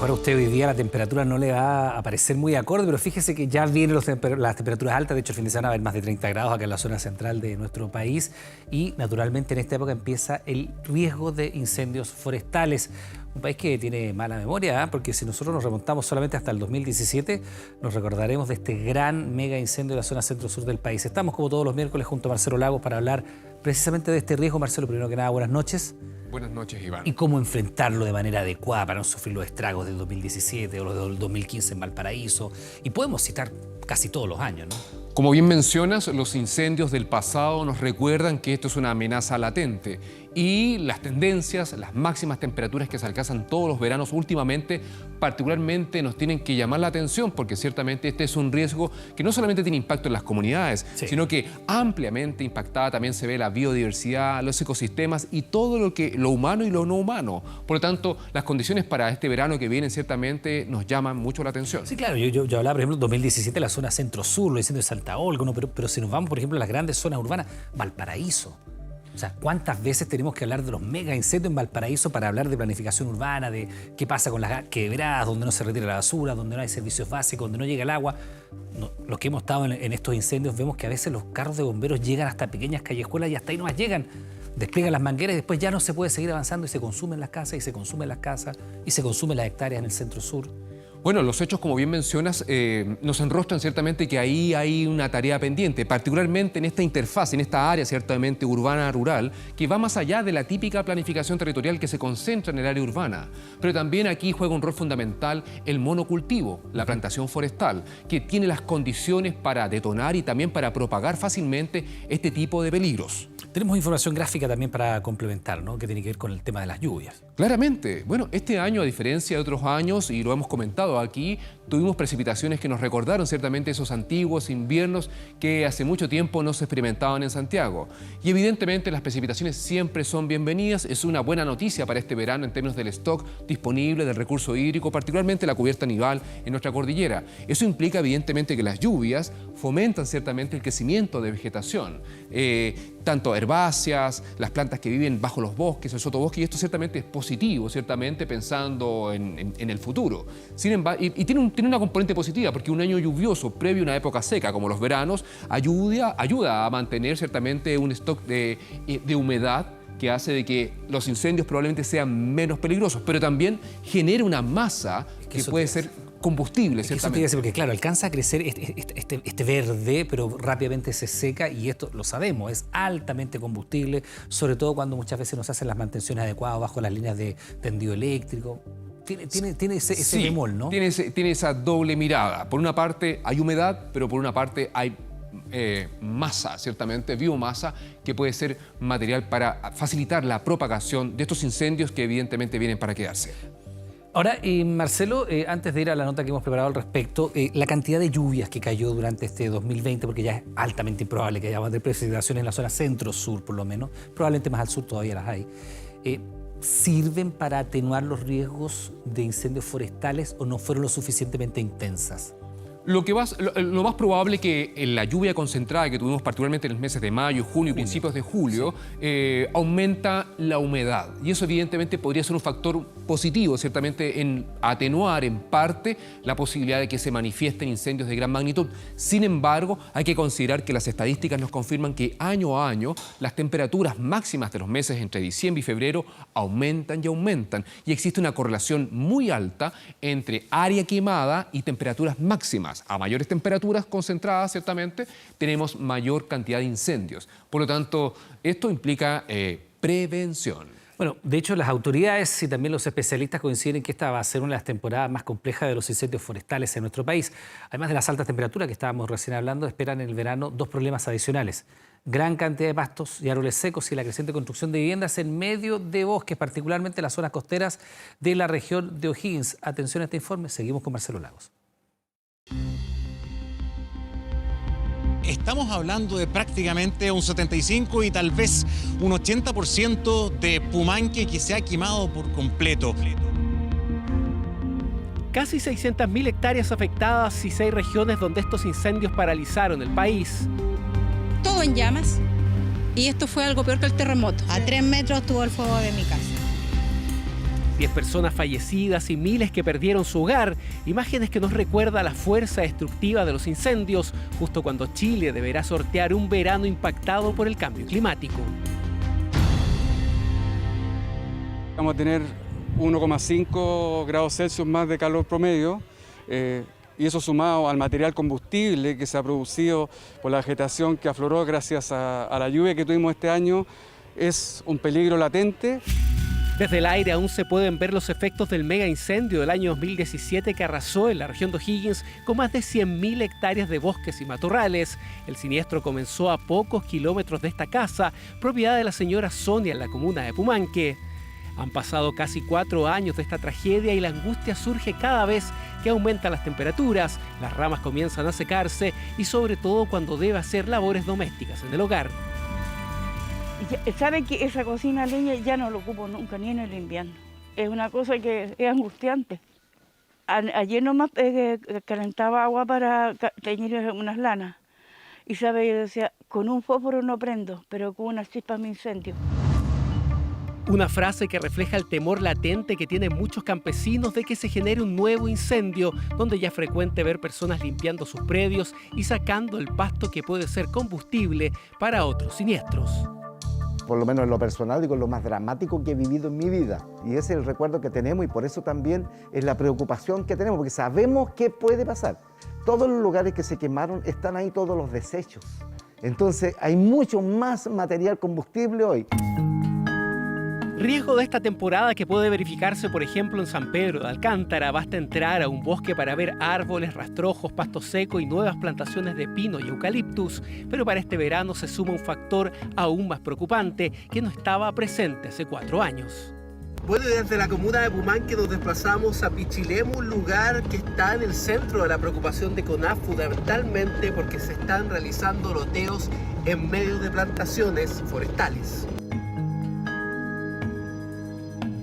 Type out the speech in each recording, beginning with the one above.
mejor a usted hoy día la temperatura no le va a parecer muy acorde, pero fíjese que ya vienen las temperaturas altas. De hecho, el fin de semana va a haber más de 30 grados acá en la zona central de nuestro país y naturalmente en esta época empieza el riesgo de incendios forestales. Un país que tiene mala memoria, ¿eh? Porque si nosotros nos remontamos solamente hasta el 2017, nos recordaremos de este gran mega incendio de la zona centro-sur del país. Estamos como todos los miércoles junto a Marcelo Lagos para hablar precisamente de este riesgo. Marcelo, primero que nada, buenas noches. Buenas noches, Iván. Y cómo enfrentarlo de manera adecuada para no sufrir los estragos del 2017 o los del 2015 en Valparaíso. Y podemos citar casi todos los años, ¿no? Como bien mencionas, los incendios del pasado nos recuerdan que esto es una amenaza latente y las tendencias, las máximas temperaturas que se alcanzan todos los veranos últimamente, particularmente nos tienen que llamar la atención porque ciertamente este es un riesgo que no solamente tiene impacto en las comunidades, sino que ampliamente impactada también se ve la biodiversidad, los ecosistemas y todo lo humano y lo no humano. Por lo tanto, las condiciones para este verano que viene ciertamente nos llaman mucho la atención. Sí, claro, yo hablaba, por ejemplo, 2017, la zona centro-sur, lo diciendo de Santa Olga, ¿no? Pero si nos vamos, por ejemplo, a las grandes zonas urbanas, Valparaíso. O sea, ¿cuántas veces tenemos que hablar de los mega incendios en Valparaíso para hablar de planificación urbana, de qué pasa con las quebradas, donde no se retira la basura, donde no hay servicios básicos, donde no llega el agua? No, los que hemos estado en estos incendios vemos que a veces los carros de bomberos llegan hasta pequeñas callejuelas y hasta ahí nomás llegan. Despliegan las mangueras y después ya no se puede seguir avanzando y se consumen las casas y se consumen las casas y se consumen las hectáreas en el centro-sur. Bueno, los hechos, como bien mencionas, nos enrostran ciertamente que ahí hay una tarea pendiente, particularmente en esta interfaz, en esta área ciertamente urbana-rural, que va más allá de la típica planificación territorial que se concentra en el área urbana. Pero también aquí juega un rol fundamental el monocultivo, la plantación forestal, que tiene las condiciones para detonar y también para propagar fácilmente este tipo de peligros. Tenemos información gráfica también para complementar, ¿no? Que tiene que ver con el tema de las lluvias. Claramente. Bueno, este año, a diferencia de otros años, y lo hemos comentado aquí, tuvimos precipitaciones que nos recordaron ciertamente esos antiguos inviernos que hace mucho tiempo no se experimentaban en Santiago. Y evidentemente las precipitaciones siempre son bienvenidas. Es una buena noticia para este verano en términos del stock disponible del recurso hídrico, particularmente la cubierta nival en nuestra cordillera. Eso implica evidentemente que las lluvias fomentan ciertamente el crecimiento de vegetación. Tanto herbáceas, las plantas que viven bajo los bosques, el sotobosque, y esto ciertamente es positivo, ciertamente pensando en el futuro. Sin embargo, y tiene una componente positiva, porque un año lluvioso previo a una época seca, como los veranos, ayuda a mantener ciertamente un stock de humedad que hace de que los incendios probablemente sean menos peligrosos, pero también genera una masa que puede ser combustible, ciertamente. Eso porque claro, alcanza a crecer este verde, pero rápidamente se seca y esto lo sabemos, es altamente combustible, sobre todo cuando muchas veces no se hacen las mantenciones adecuadas bajo las líneas de tendido eléctrico. Tiene ese bemol, ¿no? Tiene esa doble mirada. Por una parte hay humedad, pero por una parte hay masa, ciertamente, biomasa, que puede ser material para facilitar la propagación de estos incendios que evidentemente vienen para quedarse. Ahora, Marcelo, antes de ir a la nota que hemos preparado al respecto, la cantidad de lluvias que cayó durante este 2020, porque ya es altamente improbable que haya más de precipitaciones en la zona centro-sur, por lo menos, probablemente más al sur todavía las hay, ¿sirven para atenuar los riesgos de incendios forestales o no fueron lo suficientemente intensas? Lo más probable que en la lluvia concentrada que tuvimos particularmente en los meses de mayo, junio y principios de julio, aumenta la humedad. Y eso evidentemente podría ser un factor positivo, ciertamente, en atenuar en parte la posibilidad de que se manifiesten incendios de gran magnitud. Sin embargo, hay que considerar que las estadísticas nos confirman que año a año las temperaturas máximas de los meses entre diciembre y febrero aumentan y aumentan. Y existe una correlación muy alta entre área quemada y temperaturas máximas. A mayores temperaturas concentradas, ciertamente, tenemos mayor cantidad de incendios. Por lo tanto, esto implica prevención. Bueno, de hecho, las autoridades y también los especialistas coinciden en que esta va a ser una de las temporadas más complejas de los incendios forestales en nuestro país. Además de las altas temperaturas que estábamos recién hablando, esperan en el verano dos problemas adicionales. Gran cantidad de pastos y árboles secos y la creciente construcción de viviendas en medio de bosques, particularmente en las zonas costeras de la región de O'Higgins. Atención a este informe, seguimos con Marcelo Lagos. Estamos hablando de prácticamente un 75 y tal vez un 80% de Pumanque que se ha quemado por completo. Casi 600.000 hectáreas afectadas y 6 regiones donde estos incendios paralizaron el país. Todo en llamas y esto fue algo peor que el terremoto. A 3 metros estuvo el fuego de mi casa. 10 personas fallecidas y miles que perdieron su hogar, imágenes que nos recuerda la fuerza destructiva de los incendios, justo cuando Chile deberá sortear un verano impactado por el cambio climático. Vamos a tener 1,5 grados Celsius más de calor promedio, y eso sumado al material combustible que se ha producido por la vegetación que afloró gracias a la lluvia que tuvimos este año, es un peligro latente. Desde el aire aún se pueden ver los efectos del mega incendio del año 2017 que arrasó en la región de O'Higgins con más de 100.000 hectáreas de bosques y matorrales. El siniestro comenzó a pocos kilómetros de esta casa, propiedad de la señora Sonia en la comuna de Pumanque. Han pasado casi 4 años de esta tragedia y la angustia surge cada vez que aumentan las temperaturas, las ramas comienzan a secarse y sobre todo cuando debe hacer labores domésticas en el hogar. ¿Saben que esa cocina a leña ya no lo ocupo nunca, ni en el invierno? Es una cosa que es angustiante. Ayer nomás calentaba agua para teñir unas lanas. Y sabe, yo decía, con un fósforo no prendo, pero con una chispa me incendio. Una frase que refleja el temor latente que tienen muchos campesinos de que se genere un nuevo incendio, donde ya es frecuente ver personas limpiando sus predios y sacando el pasto que puede ser combustible para otros siniestros. Por lo menos en lo personal, digo, lo más dramático que he vivido en mi vida. Y ese es el recuerdo que tenemos y por eso también es la preocupación que tenemos, porque sabemos qué puede pasar. Todos los lugares que se quemaron están ahí todos los desechos. Entonces hay mucho más material combustible hoy. Riesgo de esta temporada que puede verificarse, por ejemplo, en San Pedro de Alcántara. Basta entrar a un bosque para ver árboles, rastrojos, pasto seco y nuevas plantaciones de pino y eucaliptus. Pero para este verano se suma un factor aún más preocupante que no estaba presente hace 4 años. Bueno, desde la comuna de Pumanque nos desplazamos a Pichilemu, un lugar que está en el centro de la preocupación de CONAF, fundamentalmente porque se están realizando loteos en medio de plantaciones forestales.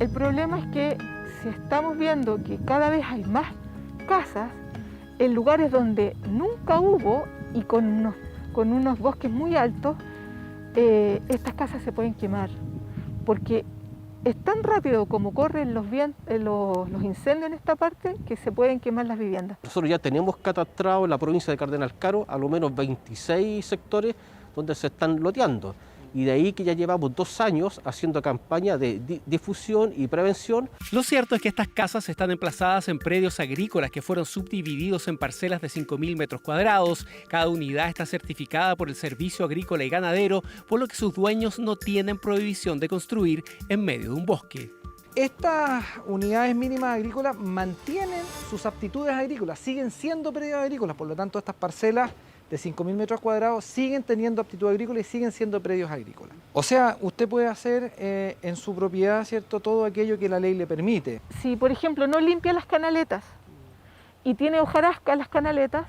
El problema es que si estamos viendo que cada vez hay más casas en lugares donde nunca hubo y con unos bosques muy altos, estas casas se pueden quemar, porque es tan rápido como corren los incendios en esta parte que se pueden quemar las viviendas. Nosotros ya tenemos catastrado en la provincia de Cardenal Caro a lo menos 26 sectores donde se están loteando. Y de ahí que ya llevamos 2 años haciendo campaña de difusión y prevención. Lo cierto es que estas casas están emplazadas en predios agrícolas que fueron subdivididos en parcelas de 5.000 metros cuadrados. Cada unidad está certificada por el Servicio Agrícola y Ganadero, por lo que sus dueños no tienen prohibición de construir en medio de un bosque. Estas unidades mínimas agrícolas mantienen sus aptitudes agrícolas, siguen siendo predios agrícolas, por lo tanto estas parcelas de 5.000 metros cuadrados siguen teniendo aptitud agrícola y siguen siendo predios agrícolas. O sea, usted puede hacer en su propiedad, ¿cierto?, todo aquello que la ley le permite. Si, por ejemplo, no limpia las canaletas y tiene hojarasca las canaletas,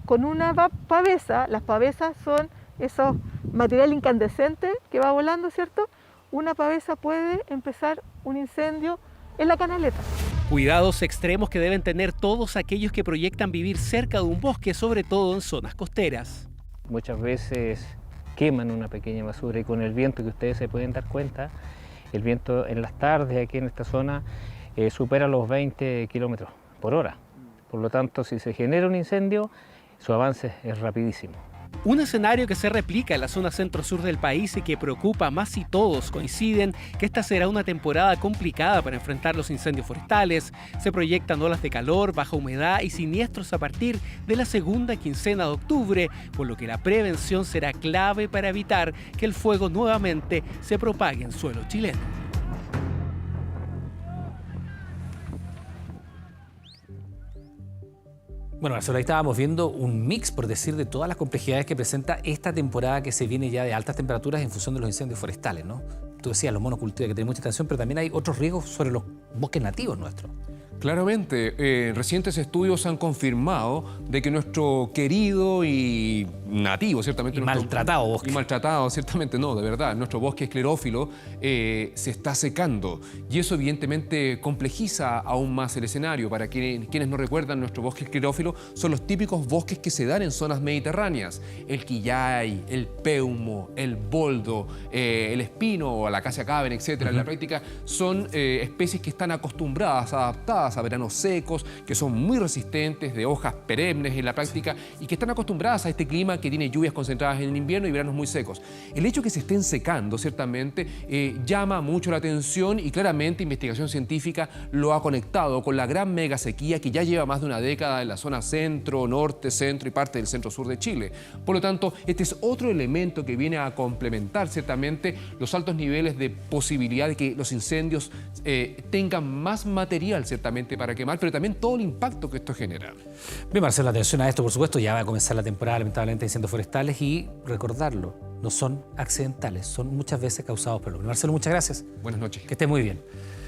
con una pavesa, las pavesas son esos material incandescente que va volando, ¿cierto? Una pavesa puede empezar un incendio en la canaleta. Cuidados extremos que deben tener todos aquellos que proyectan vivir cerca de un bosque, sobre todo en zonas costeras. Muchas veces queman una pequeña basura y con el viento que ustedes se pueden dar cuenta, el viento en las tardes aquí en esta zona supera los 20 kilómetros por hora. Por lo tanto, si se genera un incendio, su avance es rapidísimo. Un escenario que se replica en la zona centro-sur del país y que preocupa más si todos coinciden que esta será una temporada complicada para enfrentar los incendios forestales. Se proyectan olas de calor, baja humedad y siniestros a partir de la segunda quincena de octubre, por lo que la prevención será clave para evitar que el fuego nuevamente se propague en suelo chileno. Bueno, Marcelo, ahí estábamos viendo un mix, por decir, de todas las complejidades que presenta esta temporada que se viene ya de altas temperaturas en función de los incendios forestales, ¿no? Tú decías los monocultivos que tienen mucha extensión, pero también hay otros riesgos sobre los bosques nativos nuestros. Claramente, recientes estudios han confirmado de que nuestro querido y nativo, ciertamente... Y maltratado bosque. Y maltratado, ciertamente no, de verdad. Nuestro bosque esclerófilo se está secando y eso evidentemente complejiza aún más el escenario. Para quienes no recuerdan, nuestro bosque esclerófilo son los típicos bosques que se dan en zonas mediterráneas. El quillay, el peumo, el boldo, el espino o la acacia caben, etcétera. En la práctica son especies que están acostumbradas, adaptadas a veranos secos, que son muy resistentes, de hojas perennes en la práctica y que están acostumbradas a este clima que tiene lluvias concentradas en el invierno y veranos muy secos. El hecho de que se estén secando, ciertamente, llama mucho la atención y claramente investigación científica lo ha conectado con la gran mega sequía que ya lleva más de una década en la zona centro, norte, centro y parte del centro-sur de Chile. Por lo tanto, este es otro elemento que viene a complementar, ciertamente, los altos niveles de posibilidad de que los incendios tengan más material, ciertamente, para quemar, pero también todo el impacto que esto genera. Bien, Marcelo, atención a esto, por supuesto, ya va a comenzar la temporada, lamentablemente, de incendios forestales y recordarlo, no son accidentales, son muchas veces causados por el hombre. Marcelo, muchas gracias. Buenas noches. Que esté muy bien.